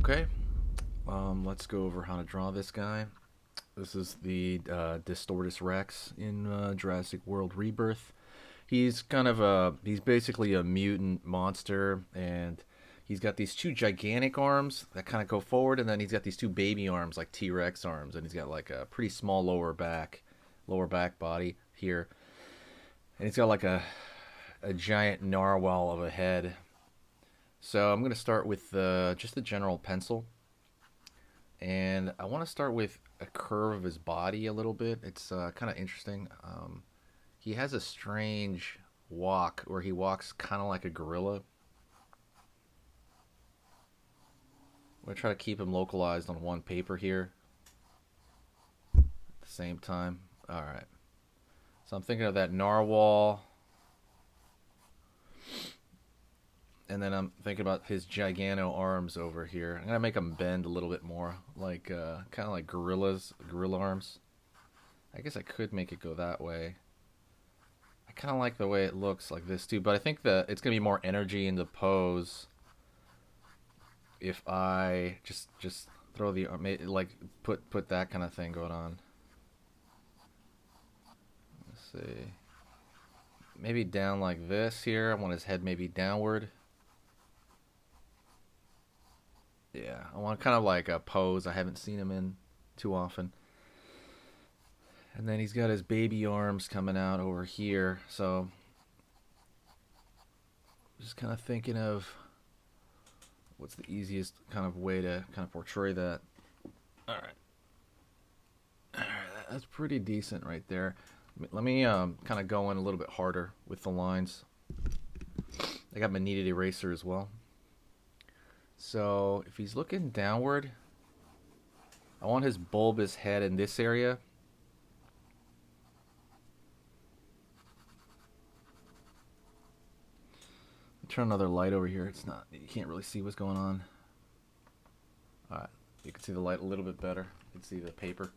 Okay, let's go over how to draw this guy. This is the Distortus Rex in Jurassic World Rebirth. He's basically a mutant monster, and he's got these two gigantic arms that kind of go forward, and then he's got these two baby arms like T-Rex arms, and he's got like a pretty small lower back body here, and he's got like a giant narwhal of a head. So I'm gonna start with just the general pencil, and I want to start with a curve of his body a little bit. It's kind of interesting. He has a strange walk where he walks kind of like a gorilla. I'm gonna try to keep him localized on one paper here at the same time. All right. So I'm thinking of that narwhal, and then I'm thinking about his gigano arms over here. I'm gonna make them bend a little bit more, like kind of like gorilla arms. I guess I could make it go that way. I kind of like the way it looks like this too, but I think that it's gonna be more energy in the pose if I just throw the like put that kind of thing going on. Let's see, maybe down like this here. I want his head maybe downward. Yeah, I want kind of like a pose I haven't seen him in too often. And then he's got his baby arms coming out over here. So just kind of thinking of what's the easiest kind of way to kind of portray that. All right. All right, that's pretty decent right there. Let me kind of go in a little bit harder with the lines. I got my kneaded eraser as well. So if he's looking downward, I want his bulbous head in this area. Turn another light over here. It's not, you can't really see what's going on. All right, you can see the light a little bit better. You can see the paper.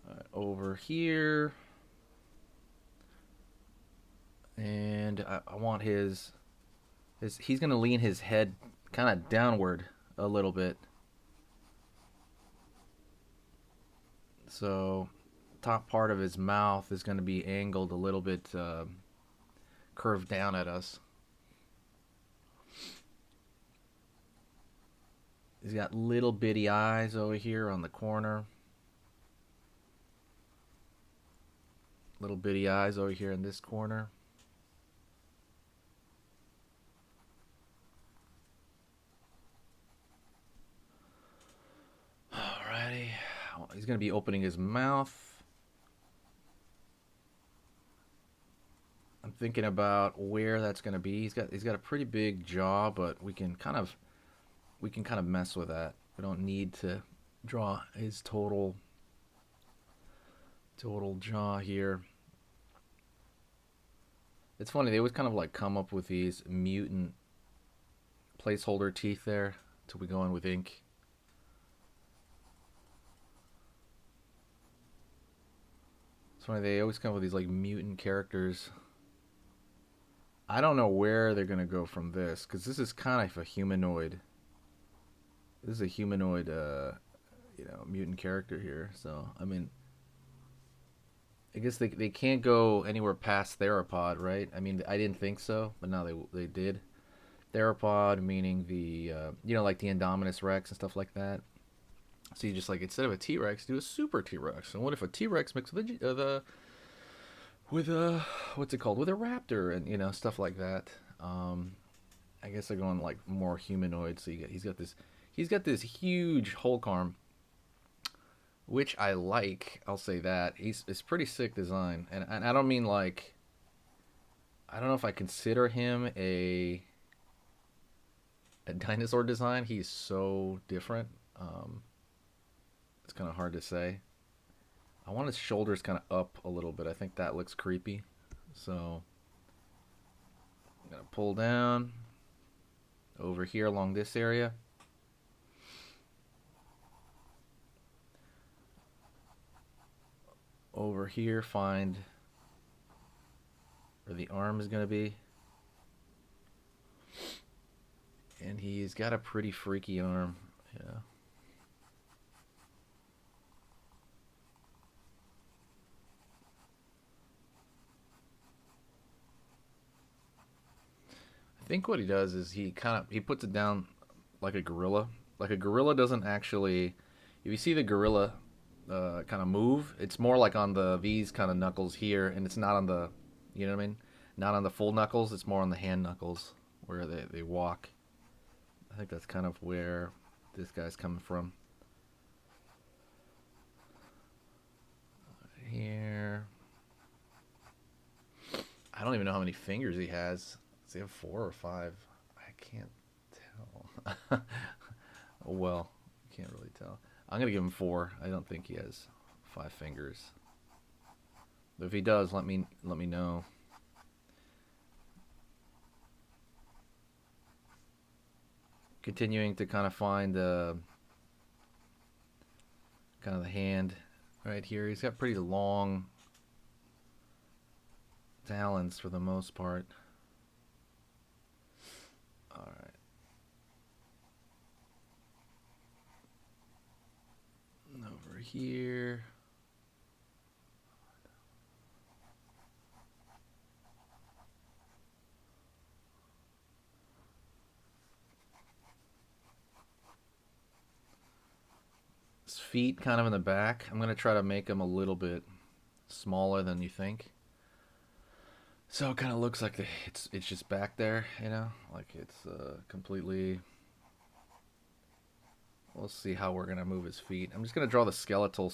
All right, over here, and I want he's gonna lean his head kind of downward a little bit. So, top part of his mouth is gonna be angled a little bit, curved down at us. He's got little bitty eyes over here on the corner. Little bitty eyes over here in this corner. Alrighty. He's going to be opening his mouth. I'm thinking about where that's going to be. He's got a pretty big jaw, but we can kind of mess with that. We don't need to draw his total jaw here. It's funny, they always kind of like come up with these mutant placeholder teeth there until we go in with ink. It's funny, they always come up with these like mutant characters. I don't know where they're gonna go from this, because this is kind of a humanoid. This is a humanoid, mutant character here. So I mean, I guess they can't go anywhere past theropod, right? I mean, I didn't think so, but now they did. Theropod meaning the like the Indominus Rex and stuff like that. So you just like, instead of a T Rex, do a super T Rex. And what if a T Rex mixed with with a what's it called, with a raptor, and stuff like that. I guess they're going like more humanoid. So he's got this huge Hulk arm, which I like. I'll say that it's pretty sick design, and I don't mean like, I don't know if I consider him a dinosaur design. He's so different. It's kind of hard to say. I want his shoulders kind of up a little bit. I think that looks creepy. So I'm gonna pull down over here along this area. Over here, find where the arm is gonna be. And he's got a pretty freaky arm. Yeah. I think what he does is he puts it down like a gorilla. Like a gorilla doesn't actually. If you see the gorilla kind of move, it's more like on these kind of knuckles here, and it's not on the, you know what I mean? Not on the full knuckles. It's more on the hand knuckles where they walk. I think that's kind of where this guy's coming from. Here, I don't even know how many fingers he has. Does he have 4 or 5? I can't tell. Oh well, can't really tell. I'm gonna give him 4. I don't think he has 5 fingers. But if he does, let me know. Continuing to kind of find kind of the hand right here. He's got pretty long talons for the most part. All right. Over here. His feet kind of in the back. I'm going to try to make him a little bit smaller than you think. So it kind of looks like it's just back there, you know? Like it's completely... We'll see how we're going to move his feet. I'm just going to draw the skeletal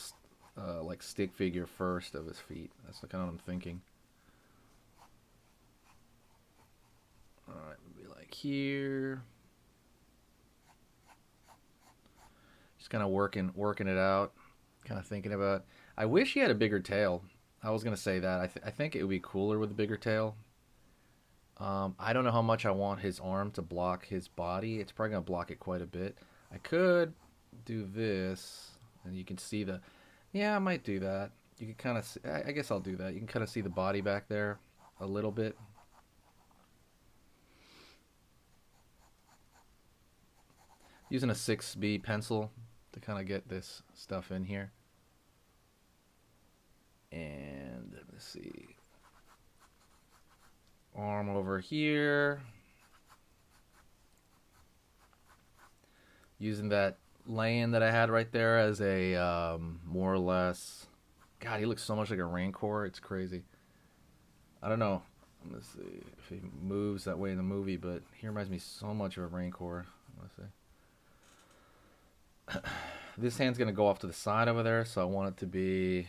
like stick figure first of his feet. That's kind of what I'm thinking. Alright, maybe like here. Just kind of working it out. Kind of thinking about... I wish he had a bigger tail. I was going to say that. I think it would be cooler with a bigger tail. I don't know how much I want his arm to block his body. It's probably going to block it quite a bit. I could do this, and you can see the... Yeah, I might do that. You can kind of... I guess I'll do that. You can kind of see the body back there a little bit. Using a 6B pencil to kind of get this stuff in here. And let's see. Arm over here. Using that land that I had right there as a more or less... God, he looks so much like a Rancor. It's crazy. I don't know. Let's see if he moves that way in the movie, but he reminds me so much of a Rancor. Let's see. This hand's going to go off to the side over there, so I want it to be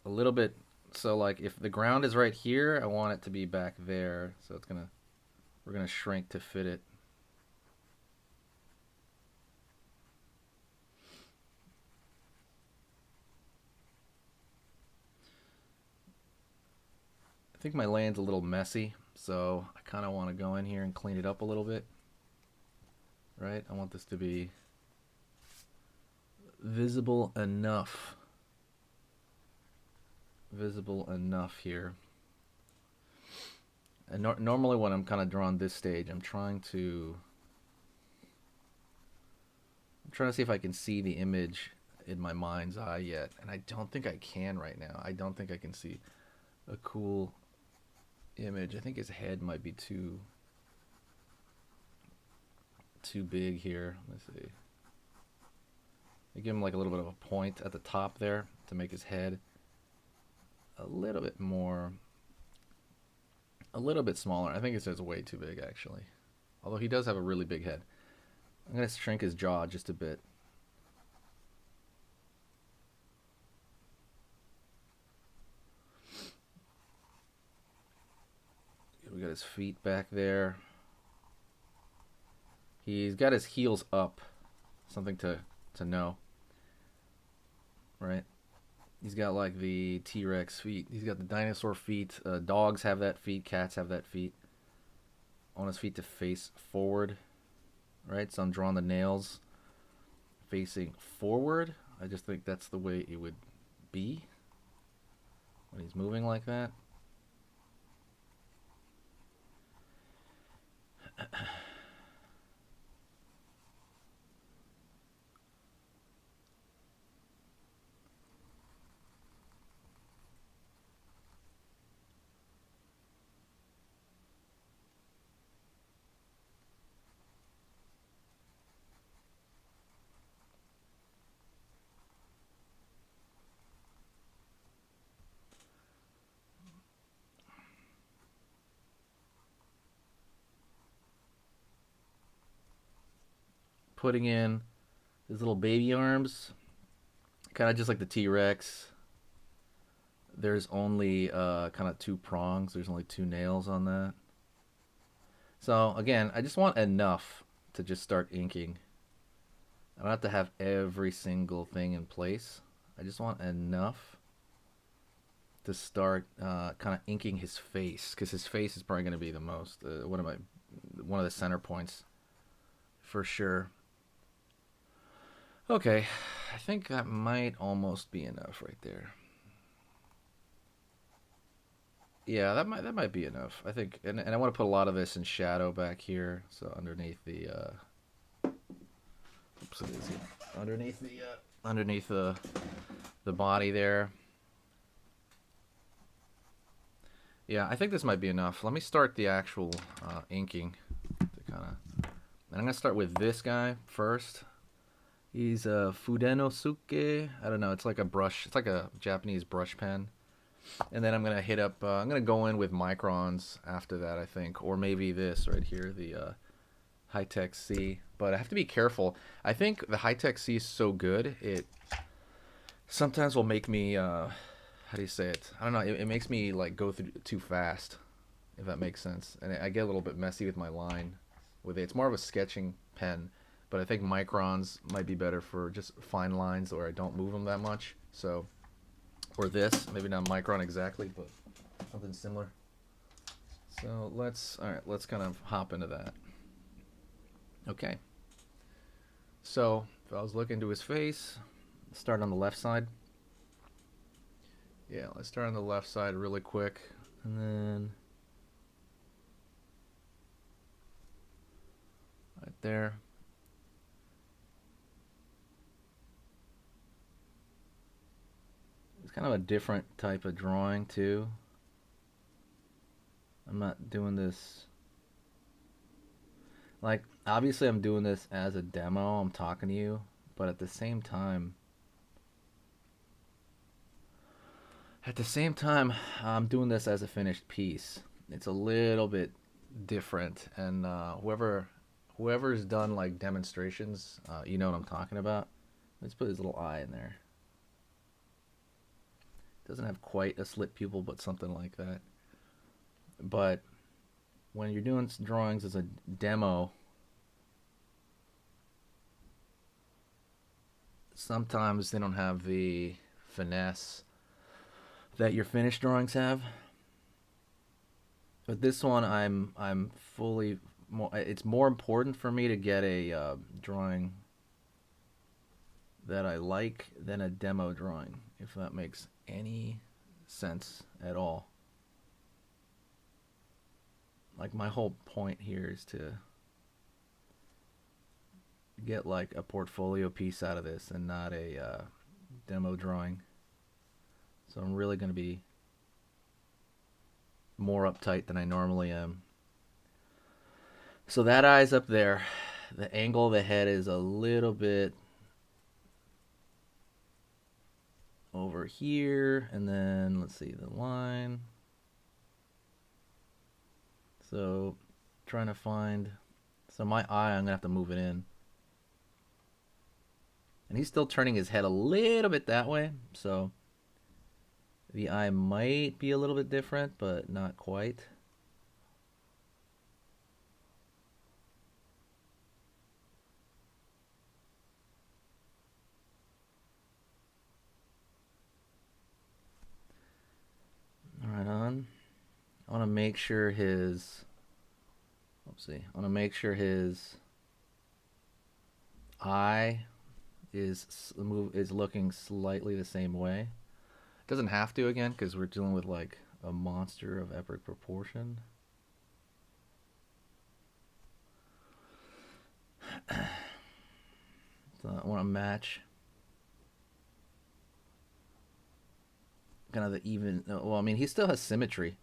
a little bit... So, like, if the ground is right here, I want it to be back there. So it's going to... We're going to shrink to fit it. I think my land's a little messy, so I kind of want to go in here and clean it up a little bit. Right? I want this to be visible enough. Visible enough here. And normally when I'm kind of drawing this stage, I'm trying to see if I can see the image in my mind's eye yet, and I don't think I can right now. I don't think I can see a cool image. I think his head might be too big here. Let's see. I give him like a little bit of a point at the top there to make his head a little bit more, a little bit smaller. I think it's just way too big actually. Although he does have a really big head. I'm going to shrink his jaw just a bit. We got his feet back there. He's got his heels up. Something to know. Right? He's got like the T-Rex feet. He's got the dinosaur feet. Dogs have that feet. Cats have that feet. I want his feet to face forward. Right? So I'm drawing the nails facing forward. I just think that's the way it would be when he's moving like that. putting in his little baby arms, kind of just like the T-Rex. There's only kind of two prongs. There's only two nails on that. So again, I just want enough to just start inking. I don't have to have every single thing in place. I just want enough to start kind of inking his face, because his face is probably going to be the most one of the center points for sure. Okay, I think that might almost be enough right there. Yeah, that might be enough. I think, and I want to put a lot of this in shadow back here, so underneath the oops, it is underneath the body there. Yeah, I think this might be enough. Let me start the actual inking to kind of. And I'm gonna start with this guy first. He's a Fudenosuke. I don't know. It's like a brush. It's like a Japanese brush pen. And then I'm gonna hit up. I'm gonna go in with microns after that, I think, or maybe this right here, the High-Tech C. But I have to be careful. I think the High-Tech C is so good, it sometimes will make me. How do you say it? I don't know. It makes me like go through too fast, if that makes sense, and I get a little bit messy with my line with it. It's more of a sketching pen, but I think microns might be better for just fine lines, or I don't move them that much. So. Or this, maybe not micron exactly, but something similar. So let's kind of hop into that. Okay. So if I was looking to his face, start on the left side. Yeah, let's start on the left side really quick, and then right there. It's kind of a different type of drawing too. I'm not doing this like, obviously I'm doing this as a demo. I'm talking to you, but at the same time I'm doing this as a finished piece. It's a little bit different, and whoever's done like demonstrations, you know what I'm talking about. Let's put his little eye in there. Doesn't have quite a slit pupil, but something like that. But when you're doing drawings as a demo, sometimes they don't have the finesse that your finished drawings have. But this one, I'm fully more. It's more important for me to get a drawing that I like than a demo drawing, if that makes any sense at all. Like, my whole point here is to get like a portfolio piece out of this and not a demo drawing. So I'm really going to be more uptight than I normally am. So that eye's up there. The angle of the head is a little bit over here, and then let's see the line. So trying to find, so my eye, I'm gonna have to move it in, and he's still turning his head a little bit that way, so the eye might be a little bit different, but not quite. Right on. I want to make sure his, I want to make sure his eye is looking slightly the same way. It doesn't have to, again, because we're dealing with like a monster of epic proportion. So I want to match kind of the even. Well, I mean, he still has symmetry.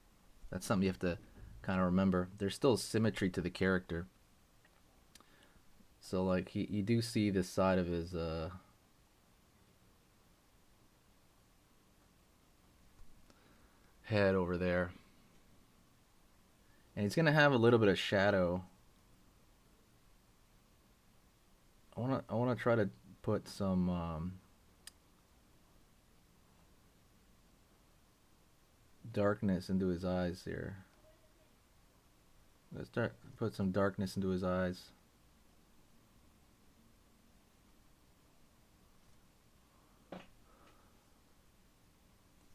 That's something you have to kind of remember. There's still symmetry to the character. So like you do see this side of his head over there, and he's gonna have a little bit of shadow I wanna try to put some darkness into his eyes here. Let's start put some darkness into his eyes.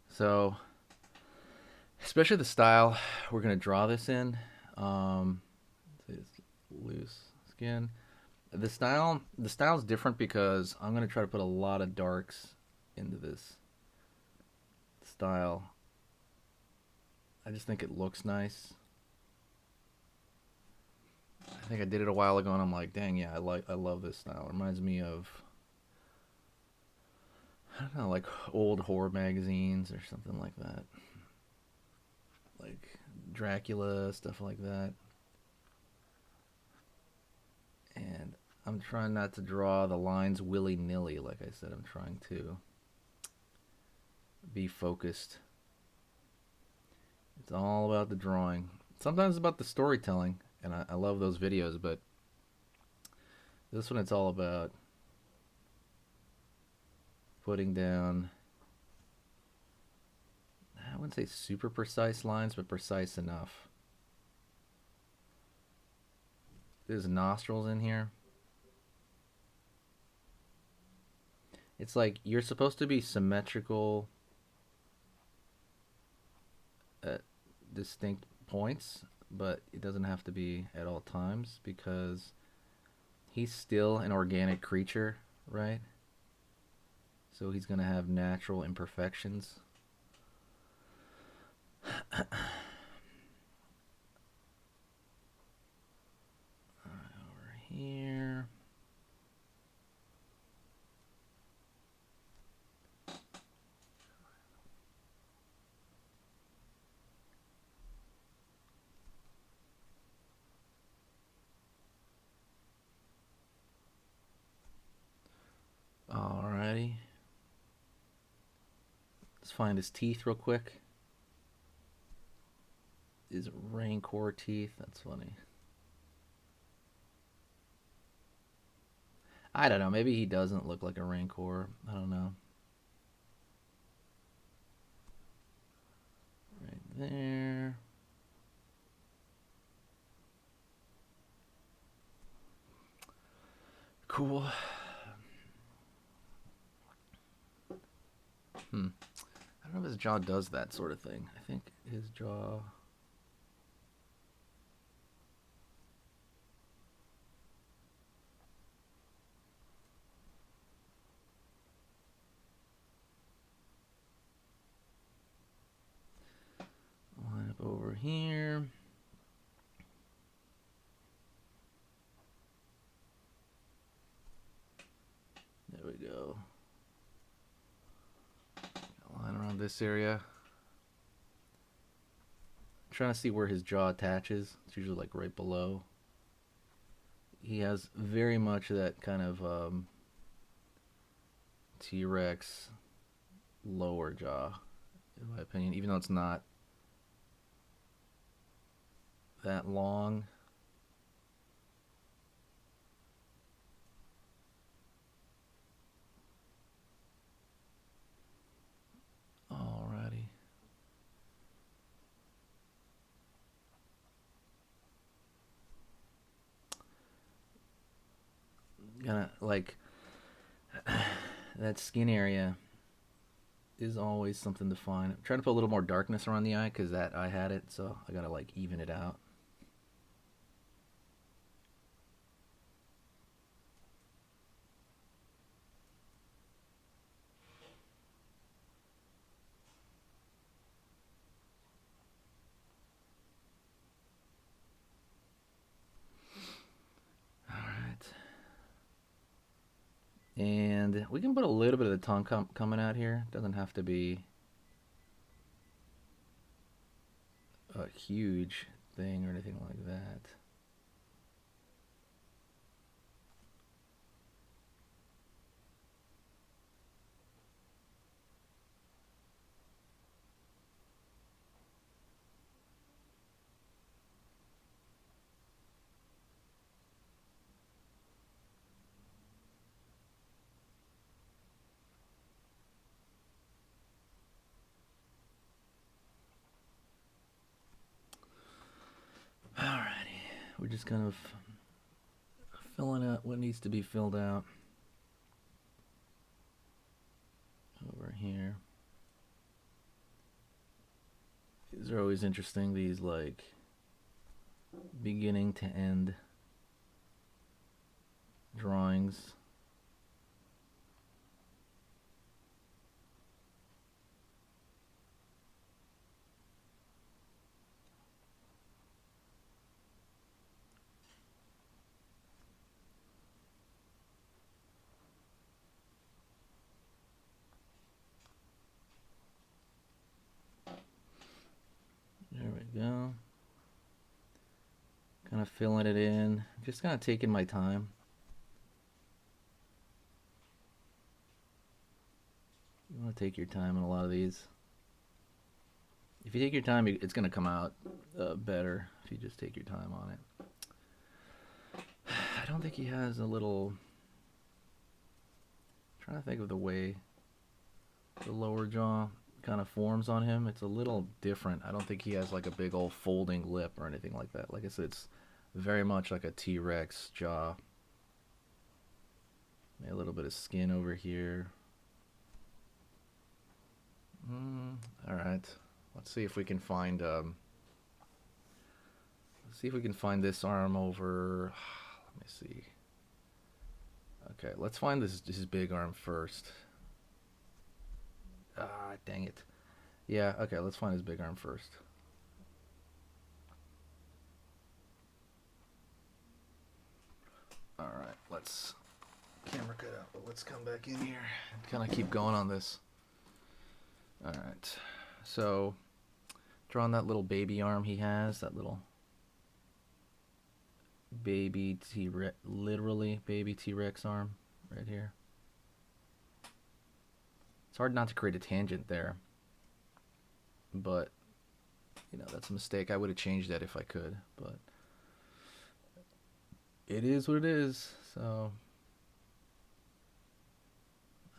So, especially the style we're gonna draw this in. Um, it's loose skin. The style's different because I'm gonna try to put a lot of darks into this style. I just think it looks nice. I think I did it a while ago, and I'm like, dang, yeah, I love this style. It reminds me of, I don't know, like old horror magazines or something like that, like Dracula stuff like that. And I'm trying not to draw the lines willy nilly. Like I said, I'm trying to be focused. It's all about the drawing. Sometimes it's about the storytelling, and I love those videos, but this one it's all about putting down, I wouldn't say super precise lines, but precise enough. There's nostrils in here. It's like you're supposed to be symmetrical at distinct points, but it doesn't have to be at all times because he's still an organic creature, right? So he's going to have natural imperfections. Over here. Alrighty. Let's find his teeth real quick. His rancor teeth. That's funny. I don't know. Maybe he doesn't look like a rancor. I don't know. Right there. Cool. I don't know if his jaw does that sort of thing. I think his jaw. Line up over here. There we go. Line around this area. I'm trying to see where his jaw attaches. It's usually like right below. He has very much that kind of T-Rex lower jaw, in my opinion, even though it's not that long. Alrighty. Gonna like that skin area is always something to find. I'm trying to put a little more darkness around the eye because that eye had it, so I gotta like even it out. All right. And we can put a little bit of the tongue coming out here. Doesn't have to be a huge thing or anything like that. just kind of filling out what needs to be filled out over here. These are always interesting, these like beginning to end drawings. There we go. Kind of filling it in. Just kind of taking my time. You want to take your time in a lot of these. If you take your time, it's going to come out better if you just take your time on it. I don't think he has a little... I'm trying to think of the way the lower jaw kind of forms on him. It's a little different. I don't think he has like a big old folding lip or anything like that. Like I said, it's very much like a T-Rex jaw. Maybe a little bit of skin over here. All right. Let's see if we can find. Let's see if we can find this arm over. Let me see. Okay, let's find his big arm first. Ah, dang it. Yeah, okay, let's find his big arm first. Alright, let's... Camera cut out, but let's come back in here and kind of keep going on this. Alright, so... Drawing that little baby arm he has, that little... baby T-Rex, literally baby T-Rex arm right here. It's hard not to create a tangent there, but you know, that's a mistake. I would have changed that if I could, but it is what it is. So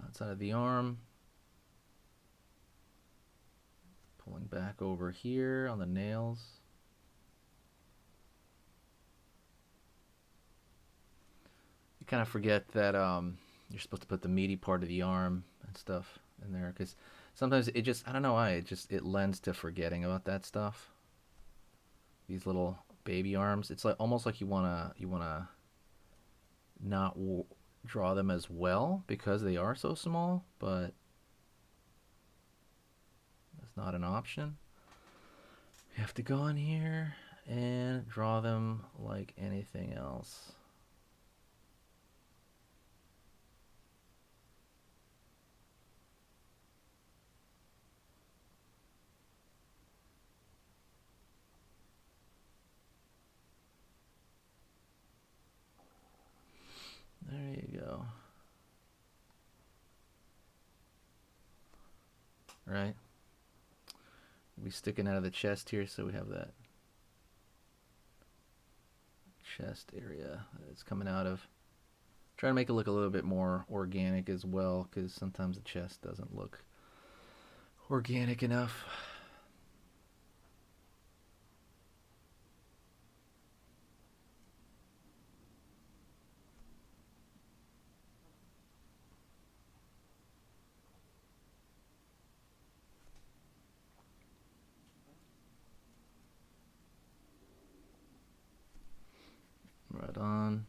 outside of the arm, pulling back over here on the nails. You kind of forget that you're supposed to put the meaty part of the arm and stuff in there, because sometimes it just, I don't know why, it lends to forgetting about that stuff. These little baby arms, it's like almost like you wanna not draw them as well because they are so small, but that's not an option. You have to go in here and draw them like anything else. There you go. Right? We'll be sticking out of the chest here, so we have that chest area that it's coming out of. Try to make it look a little bit more organic as well, because sometimes the chest doesn't look organic enough. Right on.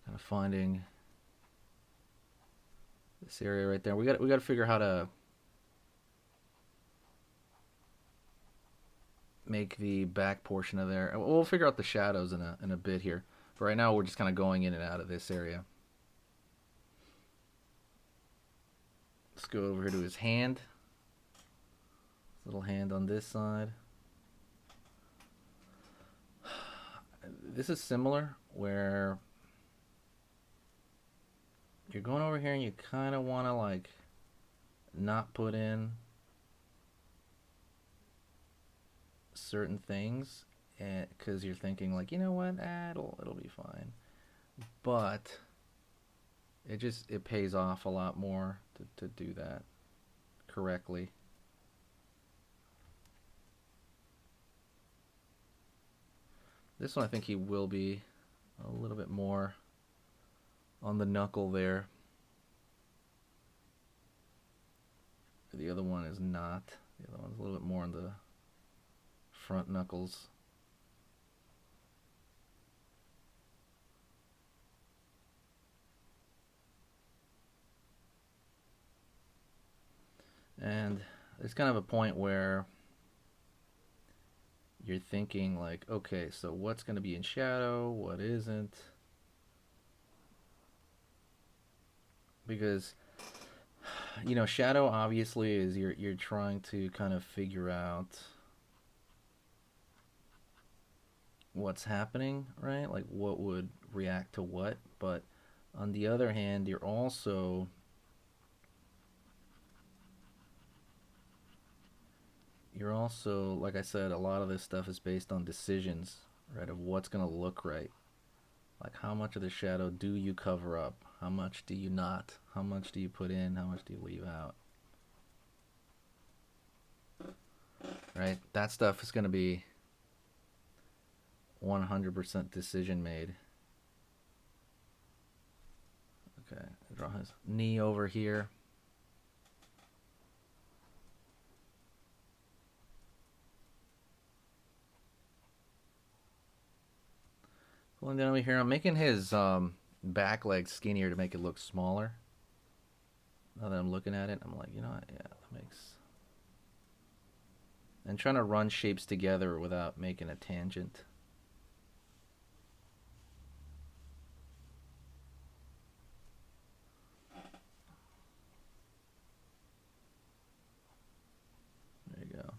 Kind of finding this area right there. We got to figure how to make the back portion of there. We'll figure out the shadows in a bit here. But right now we're just kind of going in and out of this area. Let's go over here to his hand. Little hand on this side. This is similar, where you're going over here and you kind of want to like not put in certain things, and because you're thinking like, you know what, it'll be fine, but it pays off a lot more to do that correctly. This one I think he will be a little bit more on the knuckle there. The other one is not. The other one's a little bit more on the front knuckles. And there's kind of a point where you're thinking like, okay, so what's going to be in shadow, what isn't? Because you know, shadow obviously is you're trying to kind of figure out what's happening, right? Like what would react to what, but on the other hand, you're also like I said, a lot of this stuff is based on decisions, right? Of what's going to look right. Like how much of the shadow do you cover up? How much do you not? How much do you put in? How much do you leave out? Right? That stuff is going to be 100% decision made. Okay, draw his knee over here. Pulling down over here. I'm making his back leg skinnier to make it look smaller. Now that I'm looking at it, I'm like, you know what? Yeah, that makes. And trying to run shapes together without making a tangent. There you go.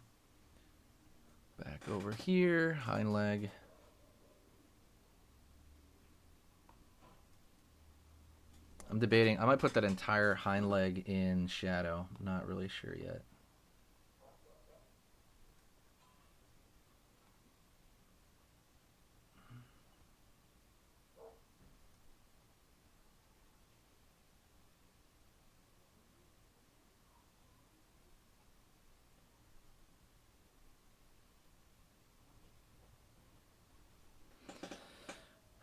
Back over here, hind leg. I'm debating. I might put that entire hind leg in shadow. I'm not really sure yet.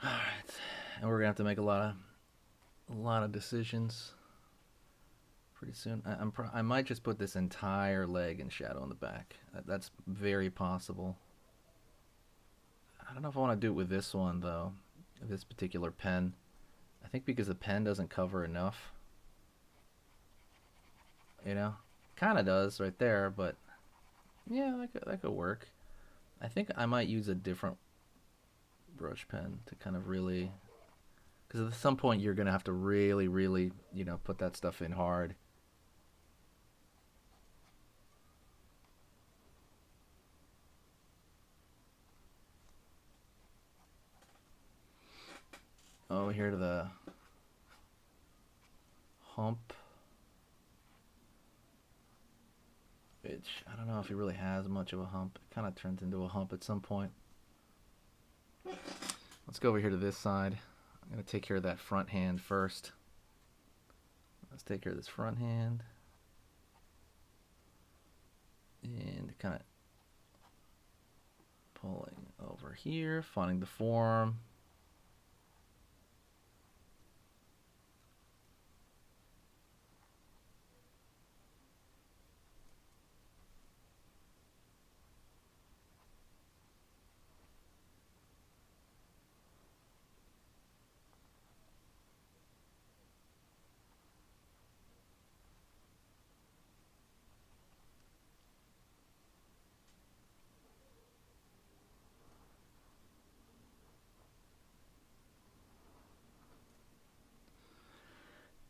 All right, and we're gonna have to make a lot of decisions pretty soon. I might just put this entire leg in shadow in the back. That's very possible. I don't know if I want to do it with this one though. This particular pen. I think because the pen doesn't cover enough. You know, kind of does right there, but yeah, that could work. I think I might use a different brush pen to kind of really, because at some point you're gonna have to really, really, put that stuff in hard. Over here to the hump, which I don't know if he really has much of a hump. It kind of turns into a hump at some point. Let's go over here to this side. I'm going to take care of that front hand first. Let's take care of this front hand. And kind of pulling over here, finding the form.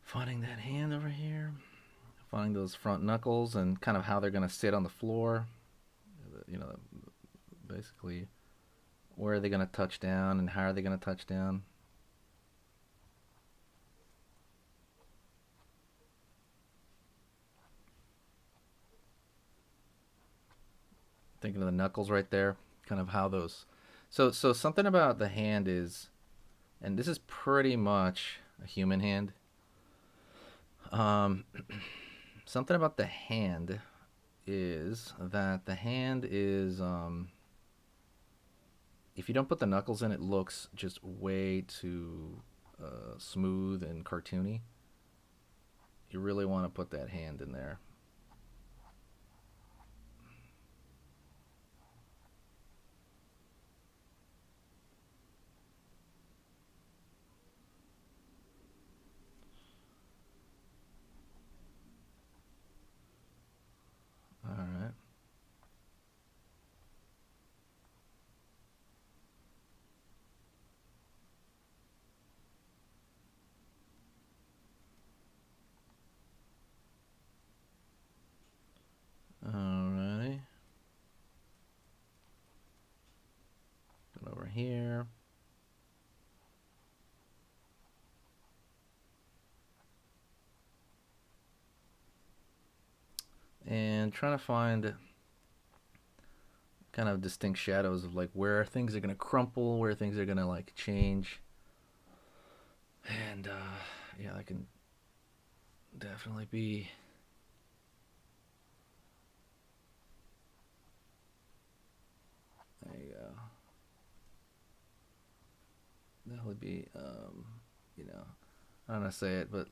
Finding that hand over here. Finding those front knuckles and kind of how they're going to sit on the floor. You know, basically where are they going to touch down and how are they going to touch down. Thinking of the knuckles right there, kind of how those. So something about the hand is, and this is pretty much a human hand. Um, Something about the hand is that the hand is If you don't put the knuckles in, it looks just way too smooth and cartoony. You really want to put that hand in there. All right. Alrighty. Go over here. And trying to find kind of distinct shadows of like where things are gonna crumple, where things are gonna like change. And yeah, that can definitely be. There you go. That would be, you know, I don't know how to say it, but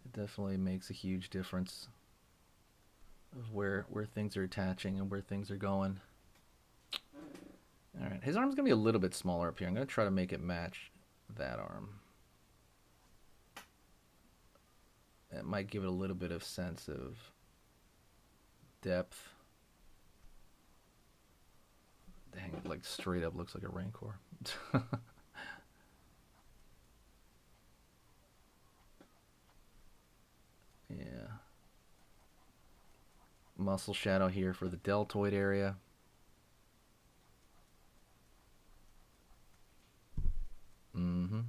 it definitely makes a huge difference of where things are attaching and where things are going. All right, his arm's gonna be a little bit smaller up here. I'm gonna try to make it match that arm. It might give it a little bit of sense of depth. Dang, it like straight up looks like a Rancor. Yeah. Muscle shadow here for the deltoid area. Mm-hmm.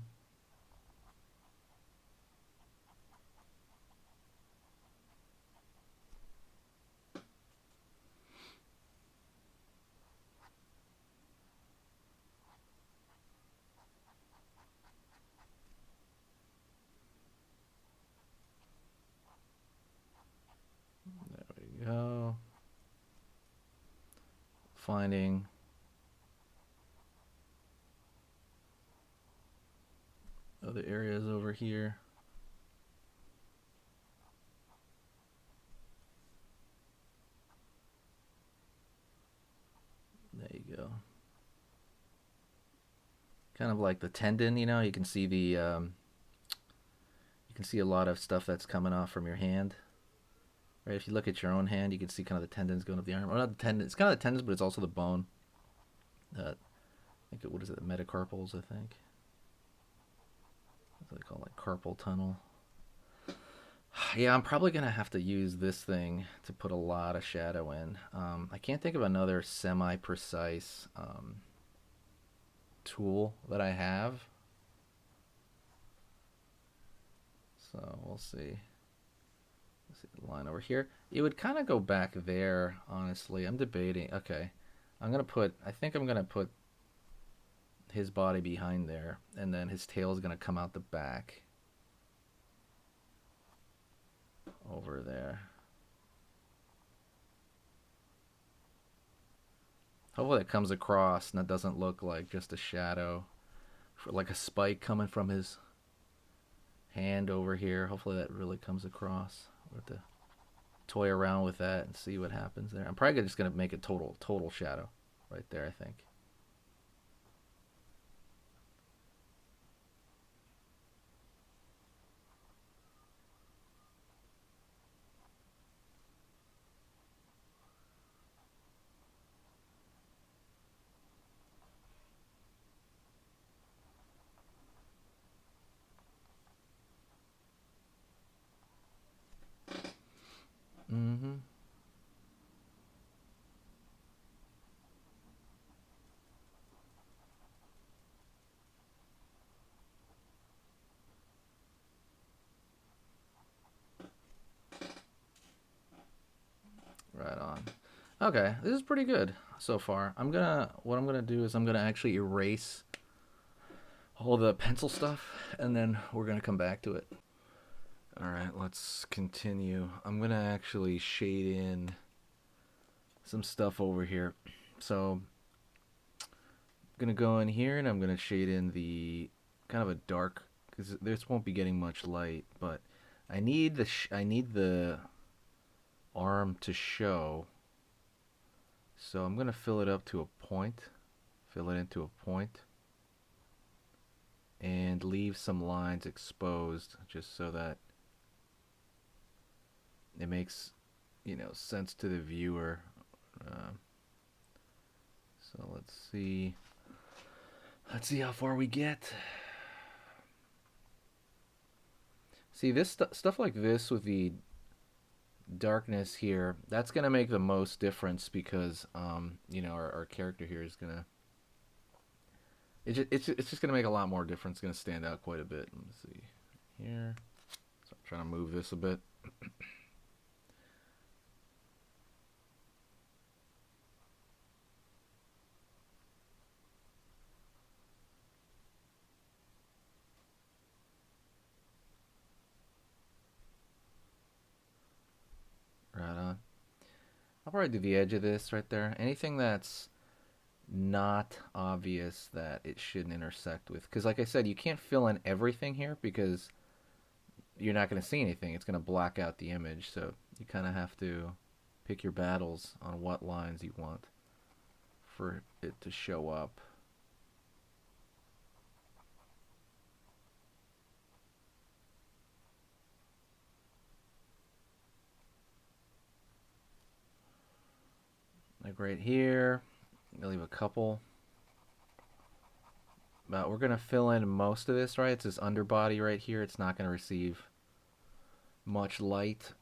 There we go. Finding other areas over here. There you go. Kind of like the tendon, you know, you can see you can see a lot of stuff that's coming off from your hand. Right, if you look at your own hand, you can see kind of the tendons going up the arm. Or not the tendon, it's kind of the tendons, but it's also the bone. I think what is it, the metacarpals? I think. What do they call it, like carpal tunnel? Yeah, I'm probably gonna have to use this thing to put a lot of shadow in. I can't think of another semi-precise tool that I have. So we'll see. Let's see the line over here. It would kind of go back there, honestly. I'm debating. Okay, I'm gonna put. I think I'm gonna put his body behind there, and then his tail is gonna come out the back over there. Hopefully that comes across and that doesn't look like just a shadow, for like a spike coming from his hand over here. Hopefully that really comes across. We'll have to toy around with that and see what happens there. I'm probably just gonna make a total shadow right there, I think. Mm-hmm. Right on. Okay, this is pretty good so far. What I'm gonna do is I'm gonna actually erase all the pencil stuff, and then we're gonna come back to it. All right, let's continue. I'm gonna actually shade in some stuff over here. So I'm gonna go in here and I'm gonna shade in the kind of a dark, because this won't be getting much light, but I need the arm to show. So I'm gonna fill it up to a point, fill it into a point, and leave some lines exposed just so that it makes, sense to the viewer. Uh, so let's see how far we get. See, this stuff like this with the darkness here, that's gonna make the most difference because our character here is gonna it's just gonna make a lot more difference. It's gonna stand out quite a bit. Let's see here. So I'm trying to move this a bit. Right on. I'll probably do the edge of this right there. Anything that's not obvious that it shouldn't intersect with, because like I said, you can't fill in everything here because you're not going to see anything. It's going to black out the image. So you kind of have to pick your battles on what lines you want for it to show up. Like right here, I'll leave a couple. But we're going to fill in most of this, right? It's this underbody right here. It's not going to receive much light.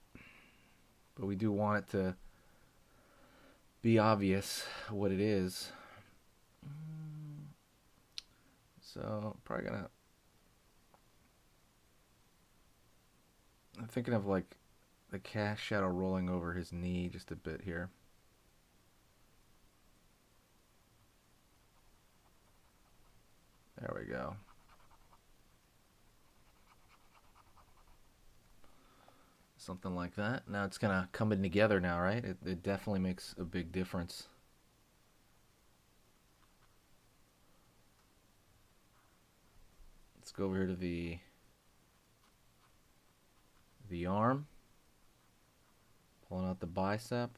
But we do want it to be obvious what it is. So probably gonna. I'm thinking of like the cast shadow rolling over his knee just a bit here. There we go. Something like that. Now it's kind of coming together now, right? It definitely makes a big difference. Let's go over here to the arm. Pulling out the bicep.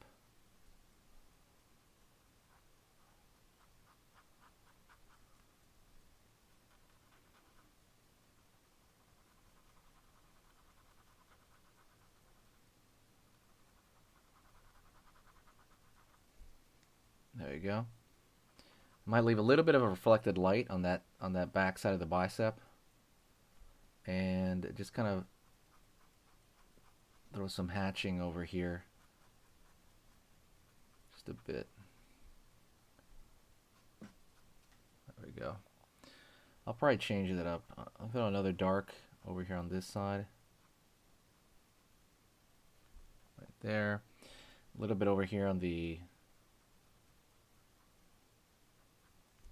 There you go. Might leave a little bit of a reflected light on that back side of the bicep, and just kind of throw some hatching over here, just a bit. There we go. I'll probably change that up. I'll throw another dark over here on this side, right there. A little bit over here on the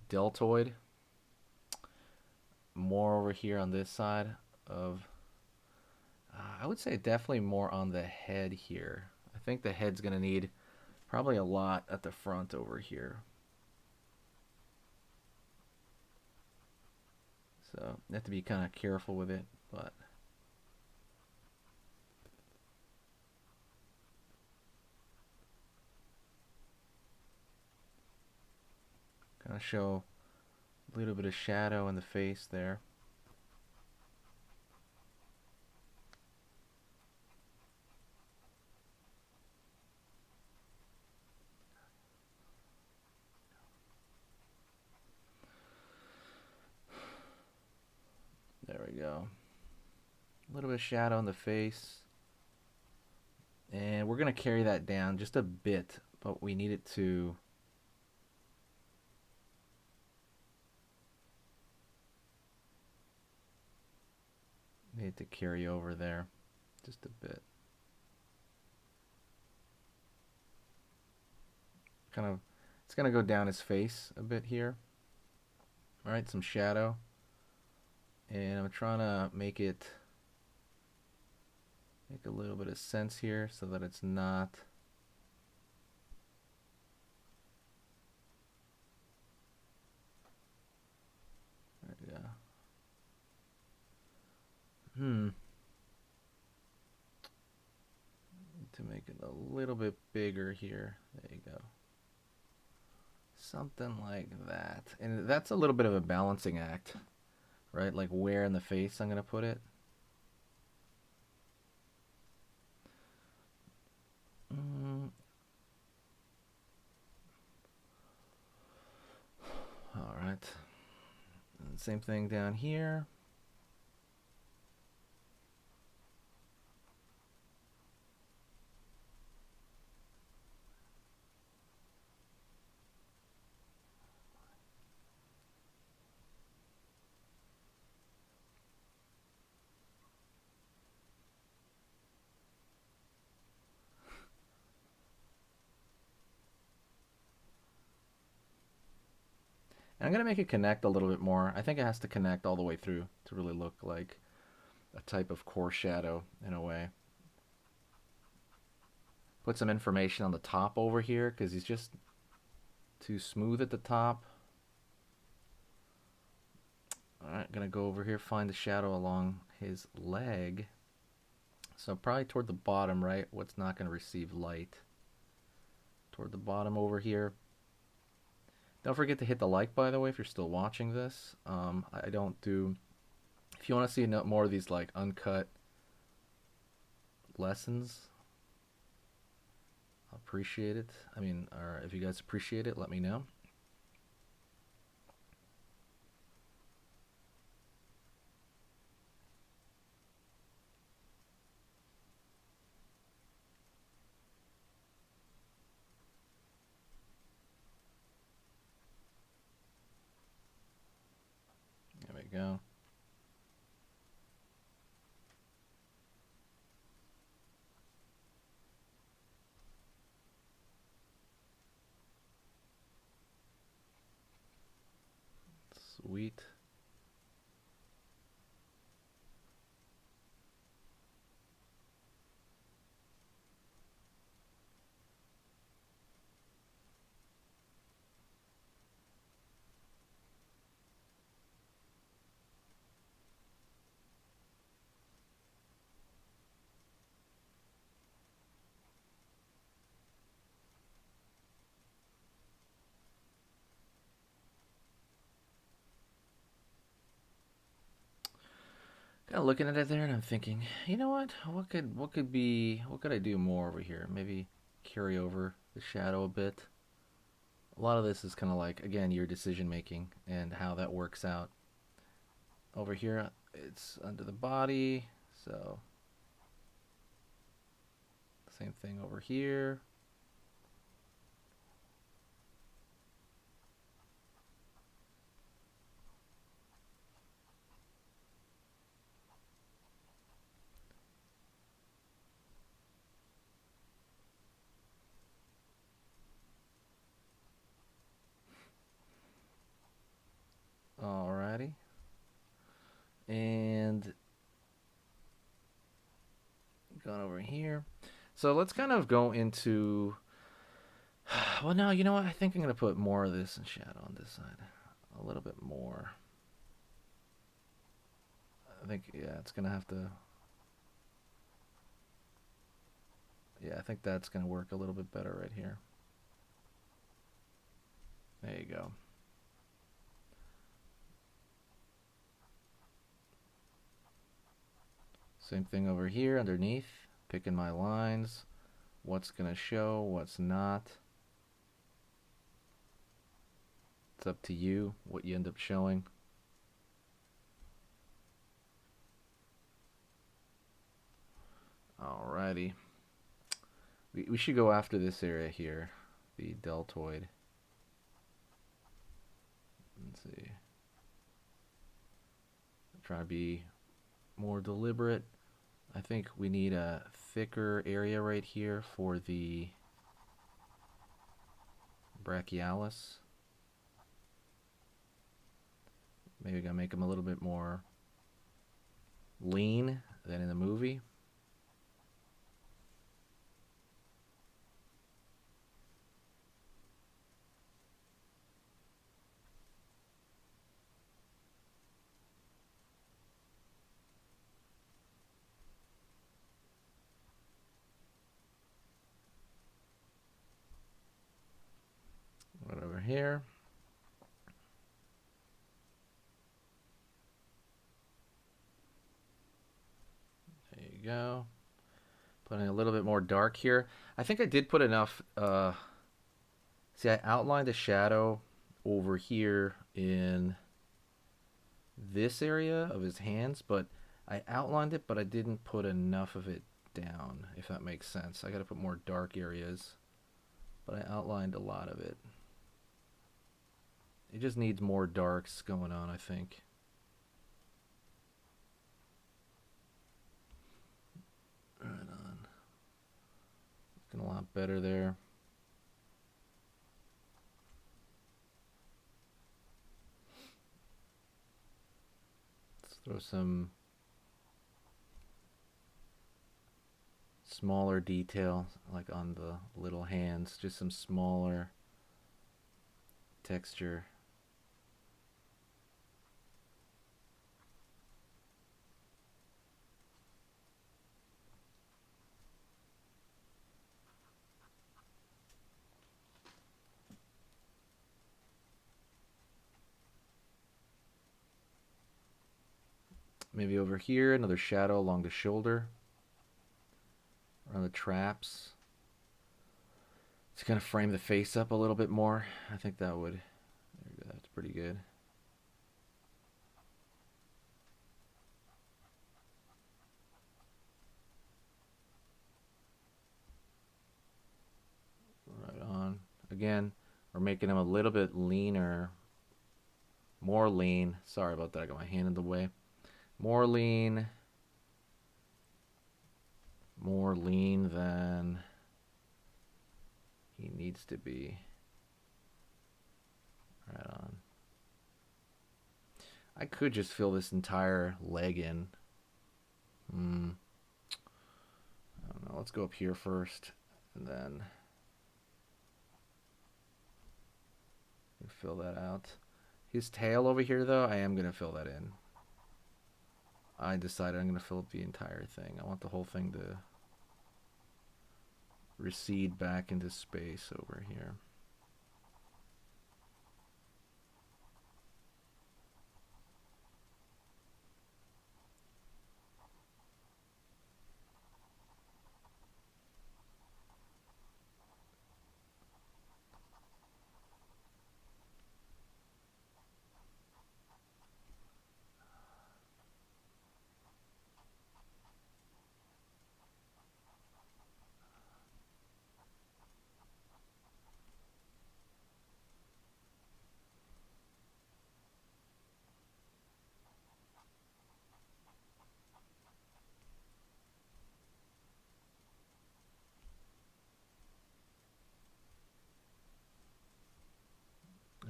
deltoid. More over here on this side of. I would say definitely more on the head here. I think the head's gonna need probably a lot at the front over here. So you have to be kind of careful with it, but kind of show a little bit of shadow in the face there. There we go. A little bit of shadow in the face. And we're going to carry that down just a bit, but we need it to carry over there just a bit. Kind of, it's going to go down his face a bit here. All right, some shadow. And I'm trying to make a little bit of sense here so that it's not Hmm. To make it a little bit bigger here. There you go. Something like that. And that's a little bit of a balancing act, right? Like where in the face I'm going to put it. Mm, all right. And same thing down here. And I'm going to make it connect a little bit more. I think it has to connect all the way through to really look like a type of core shadow in a way. Put some information on the top over here because he's just too smooth at the top. Alright, gonna go over here, find the shadow along his leg. So probably toward the bottom, right? What's not gonna receive light. Toward the bottom over here. Don't forget to hit the like, by the way, if you're still watching this. I don't do... If you want to see more of these like uncut lessons, I appreciate it. I mean, or if you guys appreciate it, let me know. There we go. Sweet. Kind of looking at it there, and I'm thinking, you know what? What could I do more over here? Maybe carry over the shadow a bit. A lot of this is kind of like, again, your decision making and how that works out. Over here, it's under the body, so same thing over here. Alrighty. And going over here. So let's kind of go into... Well, no, you know what? I think I'm going to put more of this in shadow on this side. A little bit more. I think, yeah, it's going to have to... Yeah, I think that's going to work a little bit better right here. There you go. Same thing over here underneath. Picking my lines. What's going to show, what's not. It's up to you what you end up showing. Alrighty. We should go after this area here. The deltoid. Let's see. Try to be more deliberate. I think we need a thicker area right here for the brachialis. Maybe gotta make them a little bit more lean than in the movie. here. There you go. Putting a little bit more dark here. I think I did put enough. See, I outlined a shadow over here in this area of his hands, but I outlined it, but I didn't put enough of it down, if that makes sense. I got to put more dark areas, but I outlined a lot of it. It just needs more darks going on, I think. Right on. Looking a lot better there. Let's throw some smaller detail, like on the little hands, just some smaller texture. Maybe over here, another shadow along the shoulder, around the traps. To kind of frame the face up a little bit more. I think that would, there we go, that's pretty good. Right on. Again, we're making him a little bit leaner. More lean. Sorry about that, I got my hand in the way. More lean. More lean than he needs to be. Right on. I could just fill this entire leg in. I don't know. Let's go up here first, and then fill that out. His tail over here, though, I am gonna fill that in. I decided I'm gonna fill up the entire thing. I want the whole thing to recede back into space over here.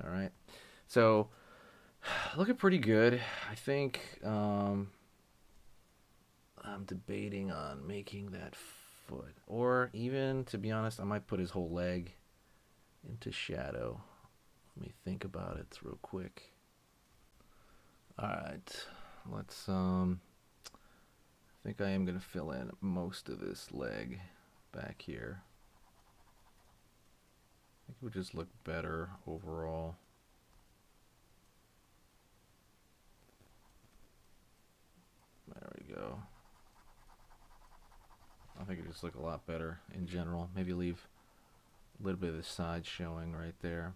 All right, so looking pretty good. I think I'm debating on making that foot, or even, to be honest, I might put his whole leg into shadow. Let me think about it real quick. All right, let's I think I am gonna fill in most of this leg back here. I think it would just look better overall. There we go. I think it just look a lot better in general. Maybe leave a little bit of the side showing right there.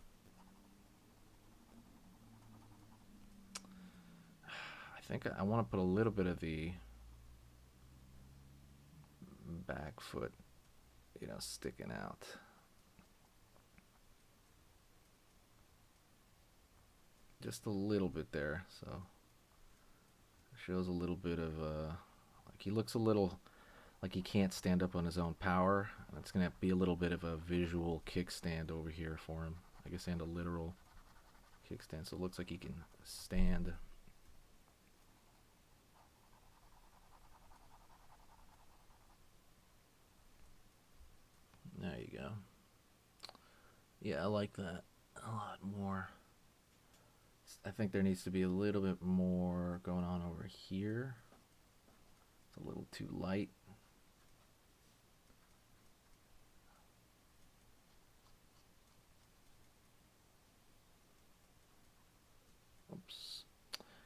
I think I want to put a little bit of the back foot, you know, sticking out. Just a little bit there, so it shows a little bit of like he looks a little like he can't stand up on his own power, and it's gonna be a little bit of a visual kickstand over here for him, I guess, and a literal kickstand, so it looks like he can stand. There you go. Yeah, I like that a lot more. I think there needs to be a little bit more going on over here. It's a little too light.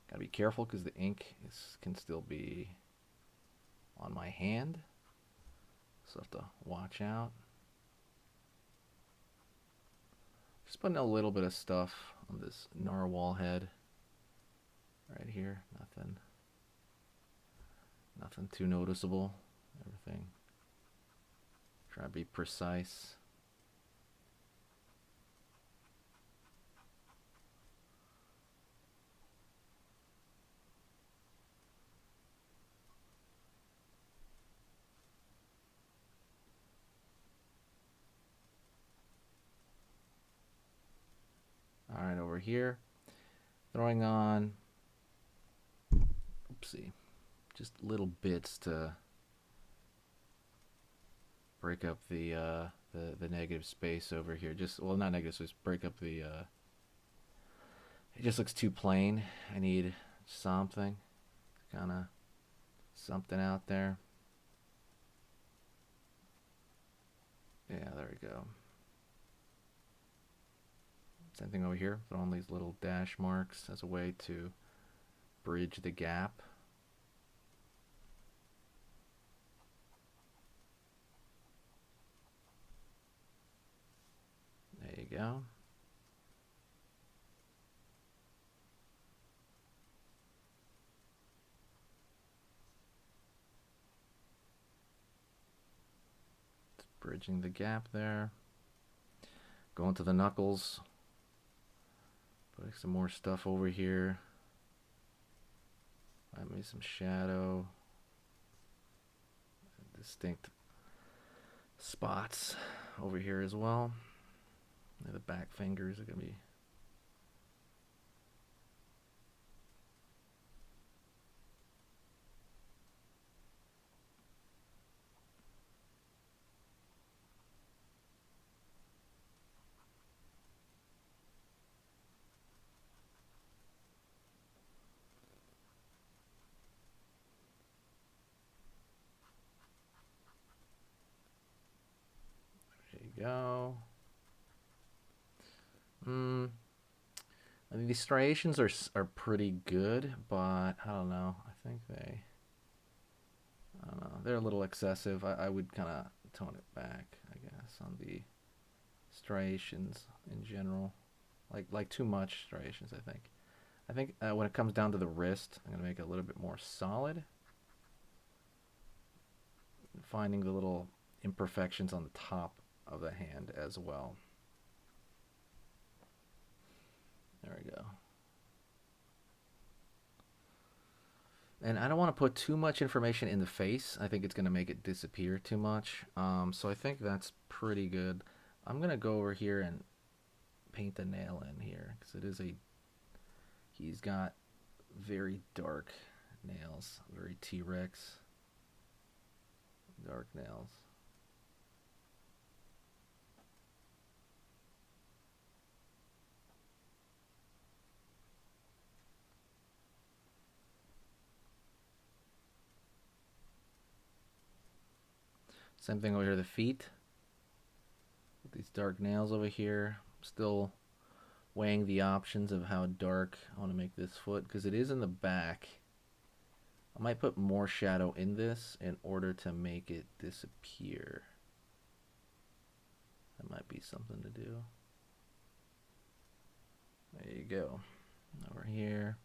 Gotta be careful because the ink can still be on my hand. So I have to watch out. Just putting a little bit of stuff on this narwhal head right here. Nothing too noticeable. Everything. Try to be precise. All right, over here, throwing on, oopsie, just little bits to break up the negative space over here. Just, well, not negative space, break up the. It just looks too plain. I need something, kind of something out there. Yeah, there we go. Same thing over here. Throw on these little dash marks as a way to bridge the gap. There you go. Just bridging the gap there. Going to the knuckles. Putting some more stuff over here. Find me some shadow. Distinct spots over here as well. And the back fingers are going to be. There you go. I mean, these striations are pretty good, but I don't know. I think I don't know. They're a little excessive. I would kind of tone it back, I guess, on the striations in general. Like too much striations, I think. I think when it comes down to the wrist, I'm gonna make it a little bit more solid. Finding the little imperfections on the top of the hand as well. There we go. And I don't want to put too much information in the face. I think it's going to make it disappear too much. So I think that's pretty good. I'm going to go over here and paint the nail in here because it is he's got very dark nails, very T-Rex dark nails. Same thing over here, the feet. These dark nails over here. Still weighing the options of how dark I want to make this foot because it is in the back. I might put more shadow in this in order to make it disappear. That might be something to do. There you go. Over here.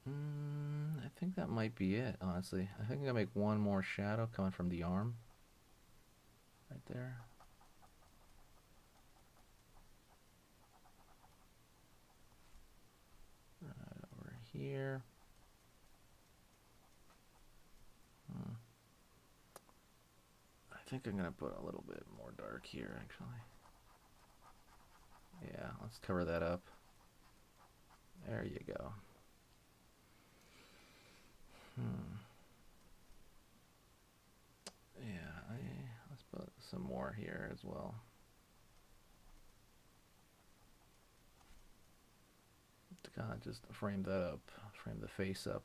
I think that might be it, honestly. I think I'm gonna make one more shadow coming from the arm. Right there. Right over here. I think I'm gonna put a little bit more dark here, actually. Yeah, let's cover that up. There you go. Yeah, let's put some more here as well. God, just frame that up. Frame the face up.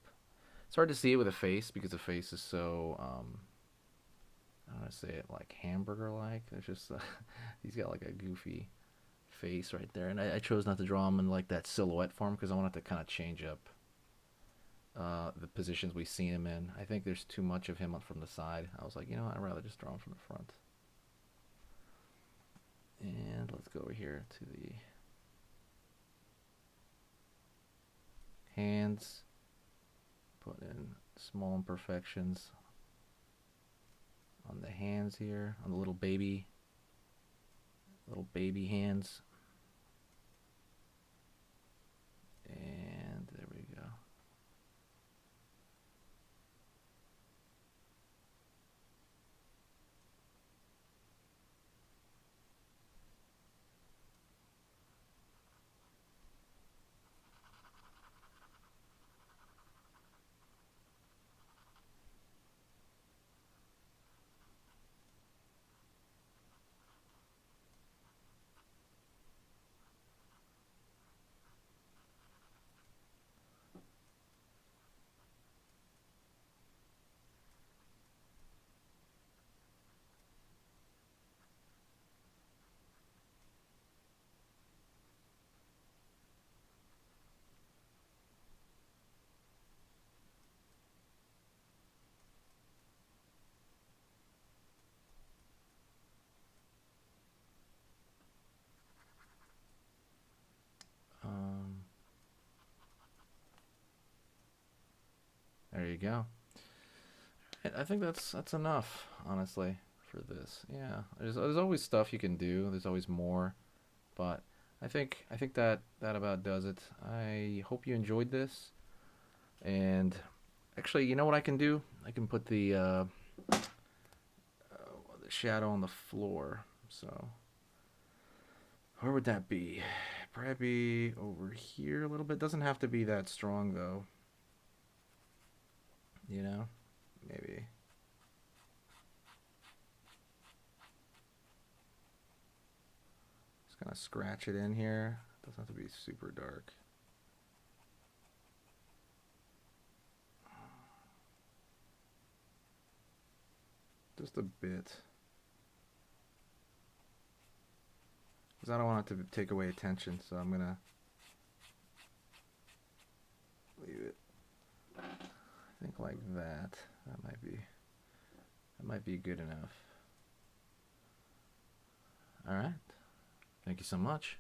It's hard to see it with a face because the face is so I don't want to say it like hamburger-like. There's just he's got like a goofy face right there, and I chose not to draw him in like that silhouette form because I wanted to kind of change up the positions we've seen him in. I think there's too much of him up from the side. I was like, you know what, I'd rather just draw him from the front. And let's go over here to the hands. Put in small imperfections on the hands here, on the little baby hands. And there we go. Um, there you go. I think that's enough, honestly, for this. Yeah, there's always stuff you can do. There's always more, but I think that about does it. I hope you enjoyed this, and actually, you know what I can do? I can put the shadow on the floor. So where would that be? Probably over here a little bit. Doesn't have to be that strong though. You know, maybe. Just kind of scratch it in here. Doesn't have to be super dark. Just a bit. Because I don't want it to take away attention, so I'm gonna leave it. I think like that. That might be good enough. All right. Thank you so much.